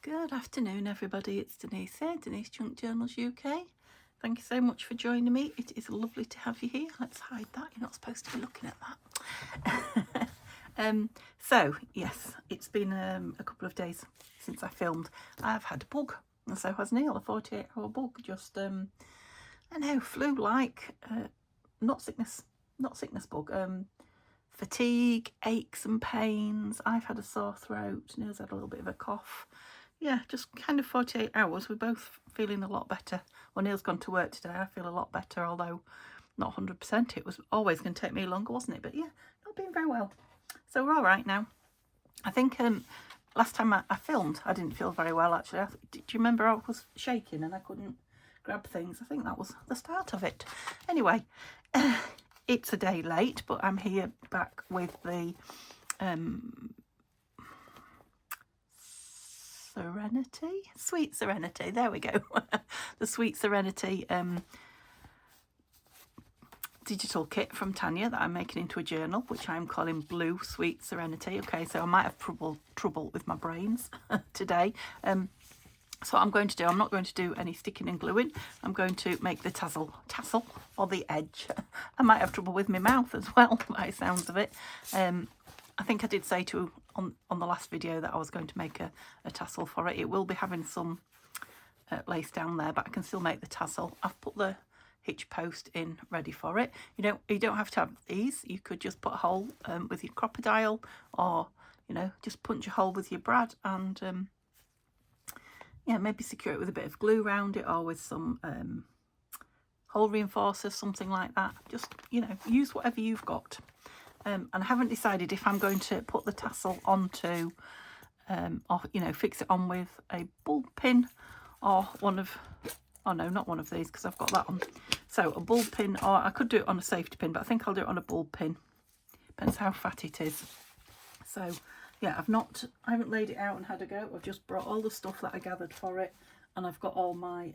Good afternoon, everybody. It's Denise here, Denise Junk Journals UK. Thank you so much for joining me. It is lovely to have you here. Let's hide that. You're not supposed to be looking at that. So, yes, it's been a couple of days since I filmed. I've had a bug, and so has Neil, a 48-hour bug. Just, I know, flu-like, not sickness bug. Fatigue, aches and pains. I've had a sore throat. Neil's had a little bit of a cough. Yeah, just kind of 48 hours. We're both feeling a lot better. Well, Neil's gone to work today. I feel a lot better, although not 100%. It was always going to take me longer, wasn't it? But yeah, not being very well. So we're all right now. I think last time I filmed, I didn't feel very well, actually. Do you remember I was shaking and I couldn't grab things? I think that was the start of it. Anyway, it's a day late, but I'm here back with the Sweet Serenity, there we go. The Sweet Serenity digital kit from Tanya that I'm making into a journal, which I'm calling Blue Sweet Serenity. Okay, so I might have trouble with my brains today. So what I'm going to do, I'm not going to do any sticking and gluing. I'm going to make the tassel for the edge. I might have trouble with my mouth as well, by the sounds of it. I think I did say on the last video that I was going to make a tassel for it. It will be having some lace down there, but I can still make the tassel. I've put the hitch post in ready for it. You don't have to have these. You could just put a hole with your crocodile, or just punch a hole with your brad and yeah, maybe secure it with a bit of glue around it, or with some hole reinforcers, something like that. Just use whatever you've got. And I haven't decided if I'm going to put the tassel onto or fix it on with a bulb pin, or not one of these, because I've got that on. So a bulb pin, or I could do it on a safety pin, but I think I'll do it on a bulb pin. Depends how fat it is. So yeah, I haven't laid it out and had a go. I've just brought all the stuff that I gathered for it, and I've got all my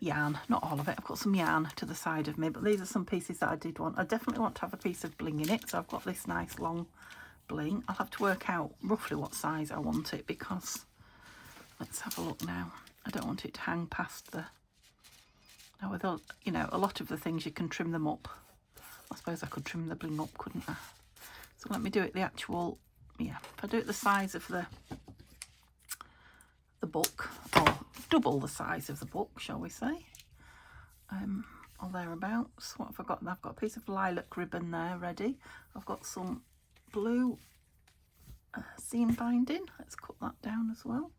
yarn, not all of it. I've got some yarn to the side of me, but these are some pieces that I did want. I definitely want to have a piece of bling in it, so I've got this nice long bling. I'll have to work out roughly what size I want it, because let's have a look now. I don't want it to hang past the... Now with a lot of the things you can trim them up. I suppose I could trim the bling up, couldn't I? So let me do it the actual... Yeah, if I do it the size of the book, or double the size of the book, shall we say, or thereabouts. What have I got? I've got a piece of lilac ribbon there ready. I've got some blue seam binding. Let's cut that down as well.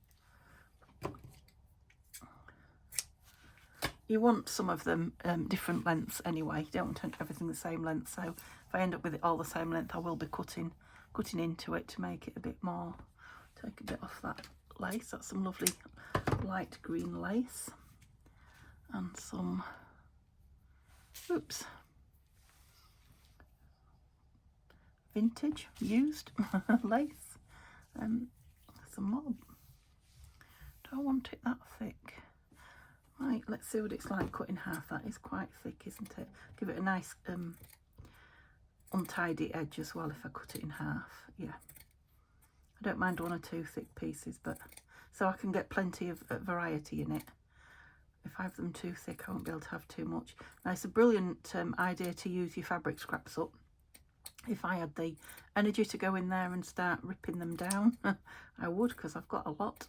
You want some of them different lengths anyway. You don't want everything the same length, so if I end up with it all the same length, I will be cutting into it to make it a bit more, take a bit off that lace. That's some lovely light green lace, and some vintage used lace, some more. Do I want it that thick? Right, let's see what it's like cut in half. That is quite thick, isn't it? Give it a nice untidy edge as well if I cut it in half. Yeah, I don't mind one or two thick pieces, but so I can get plenty of variety in it. If I have them too thick, I won't be able to have too much. Now, it's a brilliant idea to use your fabric scraps up. If I had the energy to go in there and start ripping them down, I would, because I've got a lot.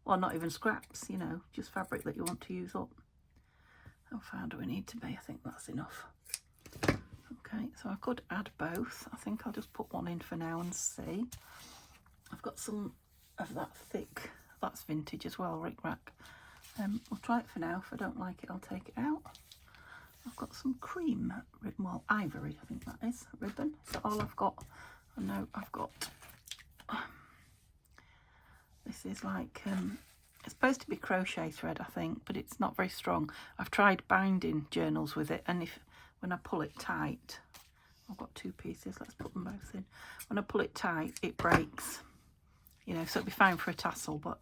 Well, not even scraps, just fabric that you want to use up. How far do we need to be? I think that's enough. Okay, so I could add both. I think I'll just put one in for now and see. I've got some of that thick, that's vintage as well, rick-rack. We'll try it for now. If I don't like it, I'll take it out. I've got some cream ribbon, well, ivory, I think that is, ribbon. So all I've got, I know I've got... This is like, it's supposed to be crochet thread, I think, but it's not very strong. I've tried binding journals with it, and when I pull it tight, I've got two pieces, let's put them both in. When I pull it tight, it breaks, so it'll be fine for a tassel, but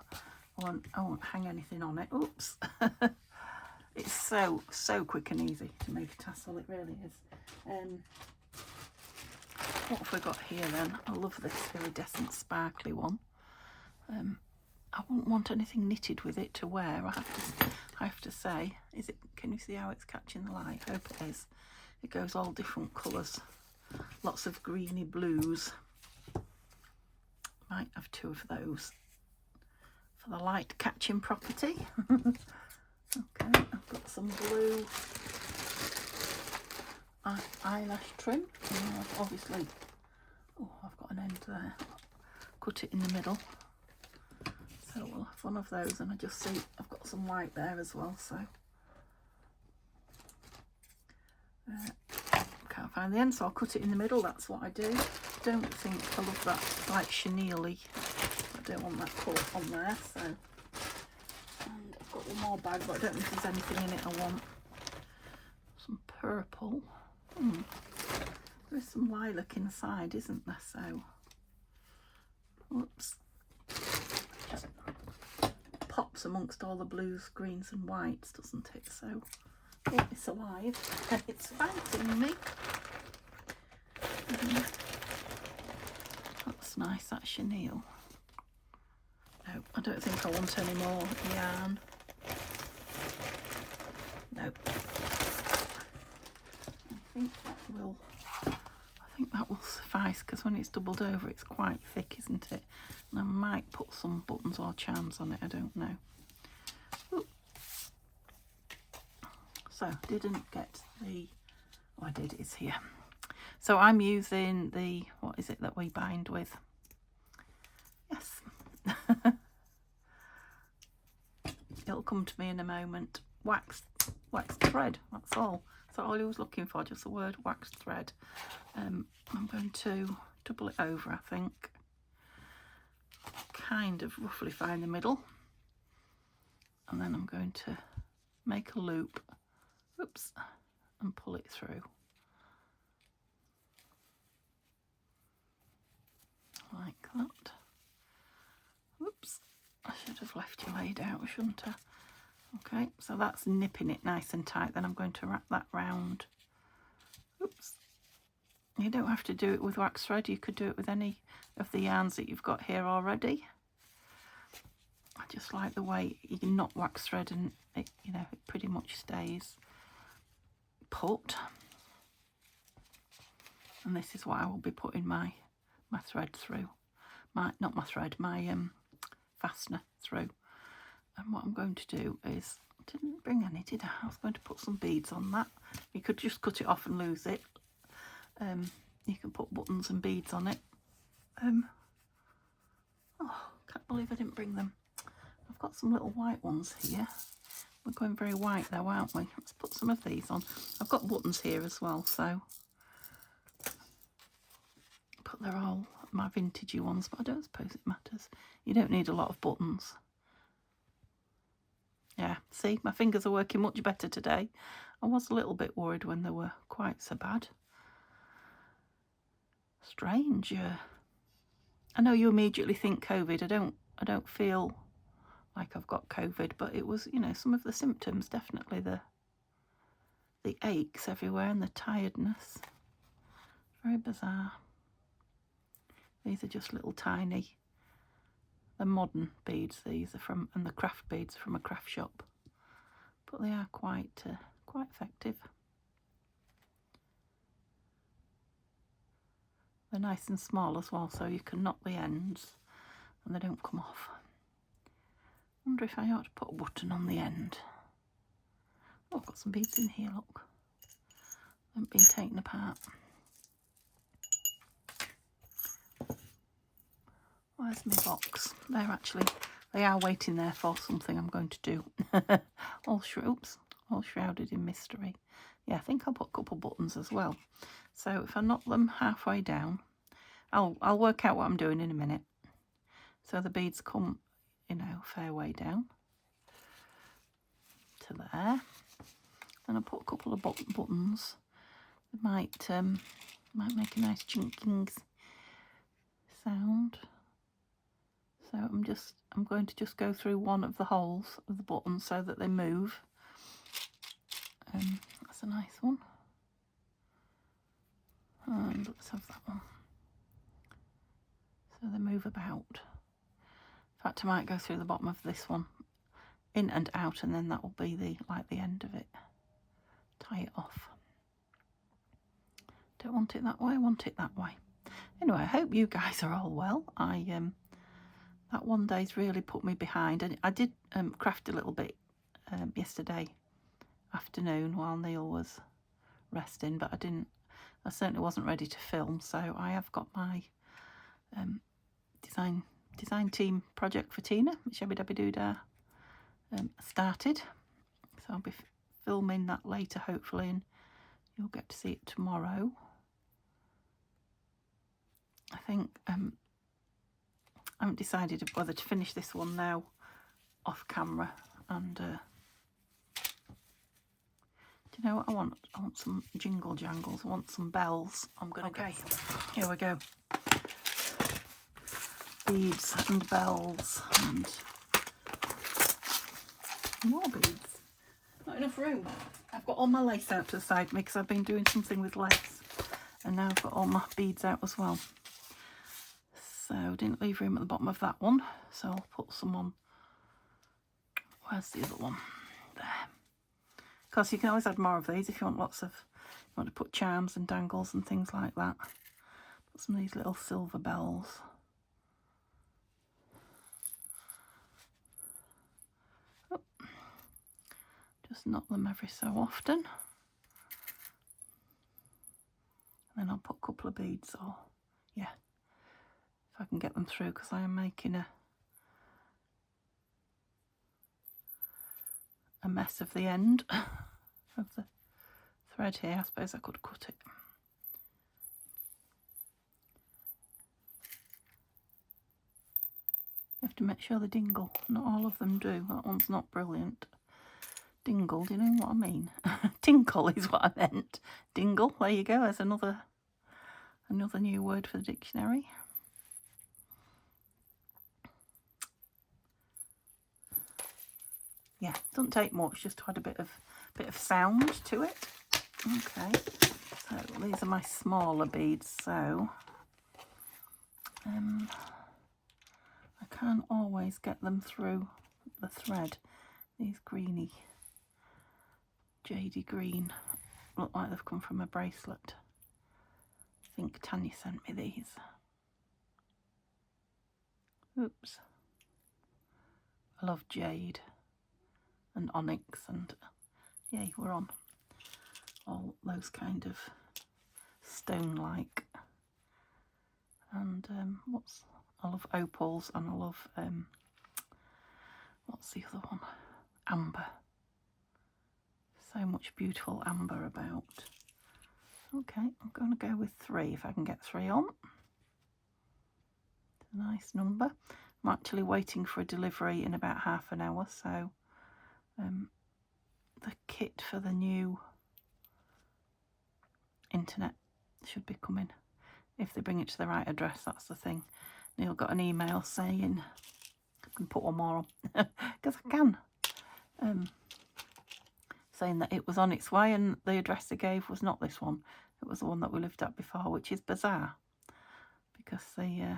I won't hang anything on it. Oops. It's so quick and easy to make a tassel, it really is. What have we got here then? I love this iridescent sparkly one. I wouldn't want anything knitted with it to wear, I have to say. Is it? Can you see how it's catching the light? I hope it is. It goes all different colours. Lots of greeny blues. Might have 2 of those for the light catching property. Okay, I've got some blue eyelash trim. Obviously, oh, I've got an end there. Cut it in the middle. So we'll have one of those, and I just see I've got some white there as well, so can't find the end, so I'll cut it in the middle. That's what I do. Don't think I love that like chenille-y. I don't want that colour on there, so. And I've got one more bag, but I don't know if there's anything in it I want. Some purple. There's some lilac inside, isn't there? So, whoops. Just pops amongst all the blues, greens and whites, doesn't it? So, oh, it's alive. It's fighting me. That's nice, that chenille. No, I don't think I want any more yarn. No. I think that will suffice, because when it's doubled over it's quite thick, isn't it? And I might put some buttons or charms on it, I don't know. Ooh. So didn't get the, oh I did, it's here. So I'm using the, what is it that we bind with? Yes. It'll come to me in a moment. Waxed thread, that's all. That's all I was looking for, just the word waxed thread. I'm going to double it over, I think. Kind of roughly find the middle. And then I'm going to make a loop, oops, and pull it through. Like that. Oops, I should have left you laid out, shouldn't I? Okay, so that's nipping it nice and tight. Then I'm going to wrap that round. Oops. You don't have to do it with wax thread. You could do it with any of the yarns that you've got here already. I just like the way you can knot wax thread and it, you know, it pretty much stays put. And this is what I will be putting my thread through. My fastener through. And what I'm going to do is, I didn't bring any, did I? I was going to put some beads on that. You could just cut it off and lose it. You can put buttons and beads on it. Oh, can't believe I didn't bring them. I've got some little white ones here. We're going very white though, aren't we? Let's put some of these on. I've got buttons here as well, so. But they're all my vintagey ones, but I don't suppose it matters. You don't need a lot of buttons. Yeah, see, my fingers are working much better today. I was a little bit worried when they were quite so bad. Strange. I know you immediately think COVID. I don't feel like I've got COVID, but it was, you know, some of the symptoms, definitely the aches everywhere and the tiredness. Very bizarre. These are just little tiny, the modern beads these are from, and the craft beads are from a craft shop, but they are quite effective. They're nice and small as well, so you can knot the ends and they don't come off. Wonder if I ought to put a button on the end. Oh, I've got some beads in here, look. They haven't been taken apart. Where's my box? They are waiting there for something I'm going to do. all shrouded in mystery. Yeah, I think I'll put a couple buttons as well. So if I knot them halfway down, I'll work out what I'm doing in a minute. So the beads come, you know, fair way down to there. Then I'll put a couple of buttons. They might make a nice chinking sound. So I'm going to just go through one of the holes of the button so that they move. That's a nice one. And let's have that one. So they move about. If fact, I might go through the bottom of this one, in and out, and then that will be the end of it. Tie it off. Don't want it that way, I want it that way. Anyway, I hope you guys are all well. That one day's really put me behind, and I did craft a little bit yesterday afternoon while Neil was resting, but I certainly wasn't ready to film, so I have got my design team project for Tina, Shabby Dabby Doodah, started. So I'll be filming that later hopefully, and you'll get to see it tomorrow. I think I haven't decided whether to finish this one now off camera, and do you know what I want? I want some jingle jangles, I want some bells. I'm gonna go. Here we go. Beads and bells and more beads. Not enough room. I've got all my lace out to the side of me because I've been doing something with lace, and now I've got all my beads out as well. So didn't leave room at the bottom of that one, so I'll put some on. Where's the other one? There. Of course, you can always add more of these if you want you want to put charms and dangles and things like that. Put some of these little silver bells. Oh. Just knock them every so often. And then I'll put a couple of beads, or yeah, if I can get them through, because I am making a mess of the end of the thread here. I suppose I could cut it. You have to make sure they dingle. Not all of them do. That one's not brilliant. Dingle, do you know what I mean? Tinkle is what I meant. Dingle, there you go. There's another new word for the dictionary. Yeah, doesn't take much, just to add a bit of sound to it. Okay, so these are my smaller beads. So I can't always get them through the thread. These greeny, jadey green, look like they've come from a bracelet. I think Tanya sent me these. Oops. I love jade and onyx, and yay, we're on all those kind of stone-like. And I love opals, and I love what's the other one? Amber. So much beautiful amber about. Okay, I'm going to go with 3 if I can get 3 on. It's a nice number. I'm actually waiting for a delivery in about half an hour, so the kit for the new internet should be coming. If they bring it to the right address, that's the thing. Neil got an email saying, I can put one more on, because I can, saying that it was on its way, and the address they gave was not this one. It was the one that we lived at before, which is bizarre, because the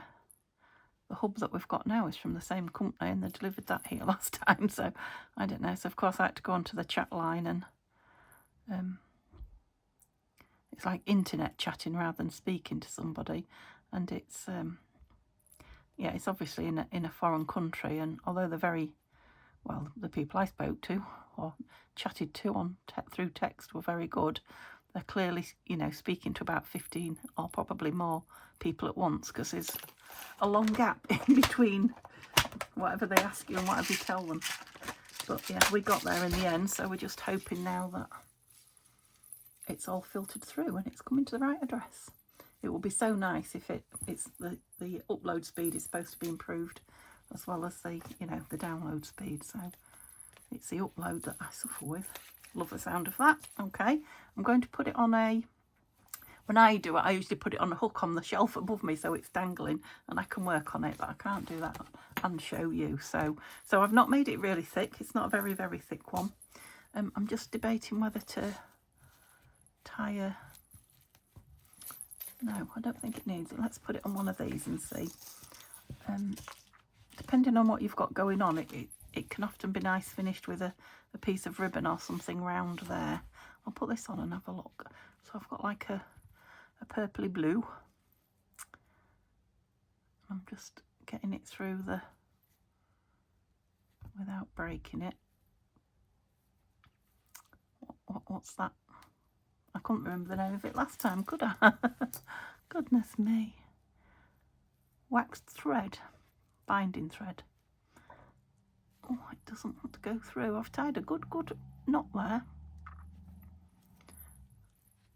hub that we've got now is from the same company, and they delivered that here last time, so I don't know. So of course I had to go onto the chat line, and it's like internet chatting rather than speaking to somebody, and it's yeah, it's obviously in a foreign country, and although they're very well, the people I spoke to or chatted to on through text were very good. They're clearly, you know, speaking to about 15 or probably more people at once, because there's a long gap in between whatever they ask you and whatever you tell them. But yeah, we got there in the end, so we're just hoping now that it's all filtered through and it's coming to the right address. It will be so nice if it's the upload speed is supposed to be improved, as well as the, you know, the download speed. So it's the upload that I suffer with. Love the sound of that. Okay, I'm going to put it on when I do it, I usually put it on a hook on the shelf above me, so it's dangling and I can work on it, but I can't do that and show you. So I've not made it really thick. It's not a very, very thick one. I'm just debating whether to tie a... No, I don't think it needs it. Let's put it on one of these and see. To depending on what you've got going on, it can often be nice finished with a piece of ribbon or something round there. I'll put this on and have a look. So I've got like a purpley blue. I'm just getting it through the, without breaking it. What's that? I couldn't remember the name of it last time, could I? Goodness me. Waxed thread, binding thread. Oh, it doesn't want to go through. I've tied a good knot there.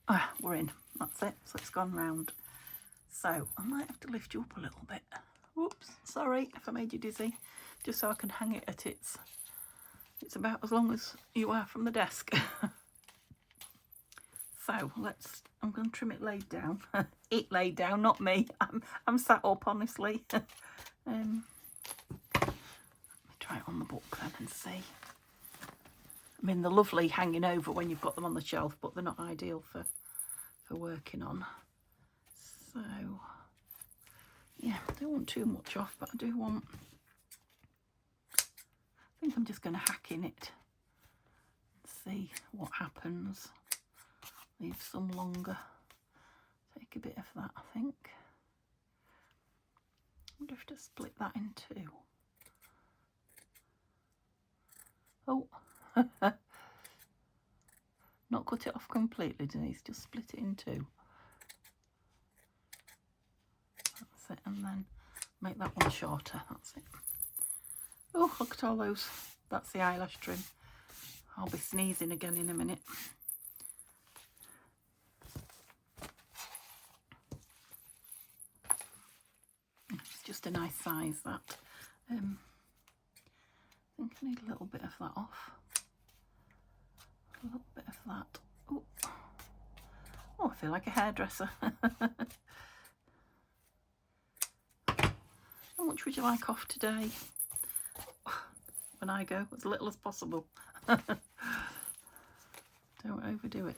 Ah, we're in. That's it. So it's gone round. So I might have to lift you up a little bit. Whoops, sorry if I made you dizzy. Just so I can hang it at it's about as long as you are from the desk. So I'm going to trim it laid down. It laid down, not me. I'm sat up, honestly. Let me try it on the book then and see. I mean, they're lovely hanging over when you've got them on the shelf, but they're not ideal for working on. So, yeah, I don't want too much off, but I do want... I think I'm just going to hack in it and see what happens. Leave some longer. Take a bit of that, I think. I wonder if to split that in two. Oh, not cut it off completely, Denise, just split it in two. That's it, and then make that one shorter, that's it. Oh, look at all those. That's the eyelash trim. I'll be sneezing again in a minute. It's just a nice size, that. I think I need a little bit of that off. A little bit of that. Ooh. Oh, I feel like a hairdresser. How much would you like off today? When I go, as little as possible. Don't overdo it.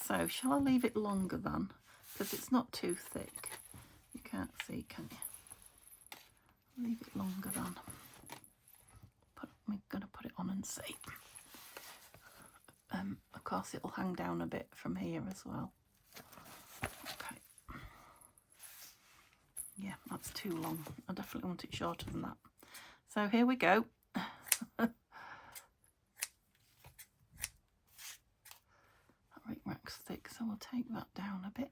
So, shall I leave it longer then? Because it's not too thick. You can't see, can you? Leave it longer then. I'm going to put it on and see. Of course, it'll hang down a bit from here as well. Okay. Yeah, that's too long. I definitely want it shorter than that. So here we go. That rickrac's thick, so we'll take that down a bit.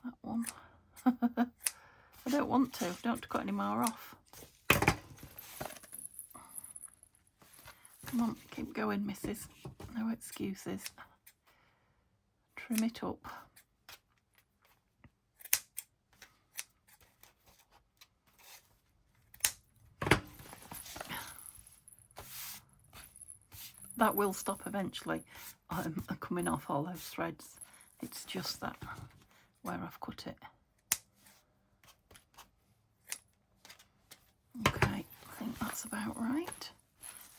That one. I don't want to. Don't have to cut any more off. Come on, keep going, missus. No excuses. Trim it up. That will stop eventually coming off all those threads. It's just that where I've cut it. Okay, I think that's about right.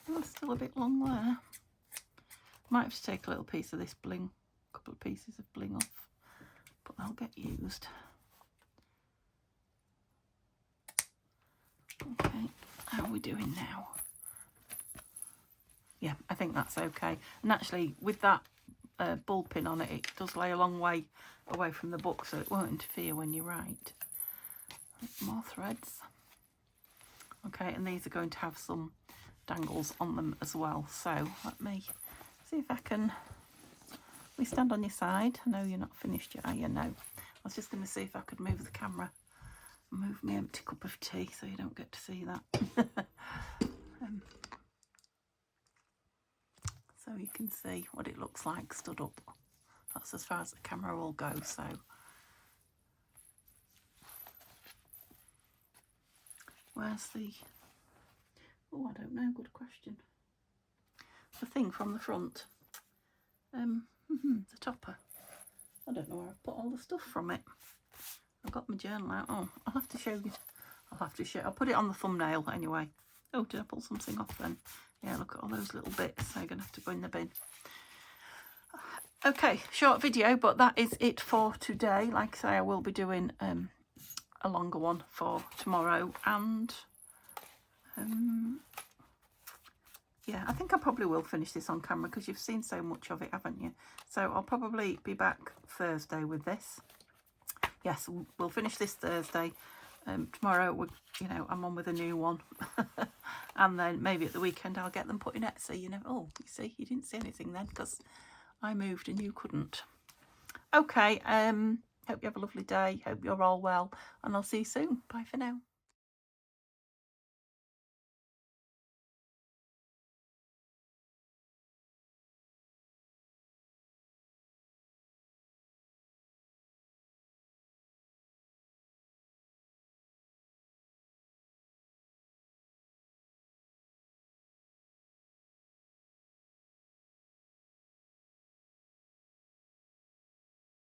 Oh, still a bit long there. Might have to take a little piece of this bling, a couple of pieces of bling off, but they'll get used. Okay, how are we doing now? Yeah, I think that's okay. And actually, with that ball pin on it, it does lay a long way away from the book, so it won't interfere when you write. More threads. Okay, and these are going to have some dangles on them as well. So let me see if I can... We stand on your side. I know you're not finished yet, are you? No. I was just going to see if I could move the camera and move my empty cup of tea so you don't get to see that. So you can see what it looks like stood up. That's as far as the camera will go, so... Where's the... Oh, I don't know, good question. The thing from the front. The topper. I don't know where I've put all the stuff from it. I've got my journal out. Oh, I'll have to show you. I'll put it on the thumbnail anyway. Oh, did I pull something off then? Yeah, look at all those little bits. They're going to have to go in the bin. Okay, short video, but that is it for today. Like I say, I will be doing a longer one for tomorrow. And yeah, I think I probably will finish this on camera because you've seen so much of it, haven't you? So I'll probably be back Thursday with this. Yes, we'll finish this Thursday. Tomorrow, I'm on with a new one. And then maybe at the weekend I'll get them put in Etsy. Oh, you see, you didn't see anything then because I moved and you couldn't. Okay, hope you have a lovely day. Hope you're all well. And I'll see you soon. Bye for now.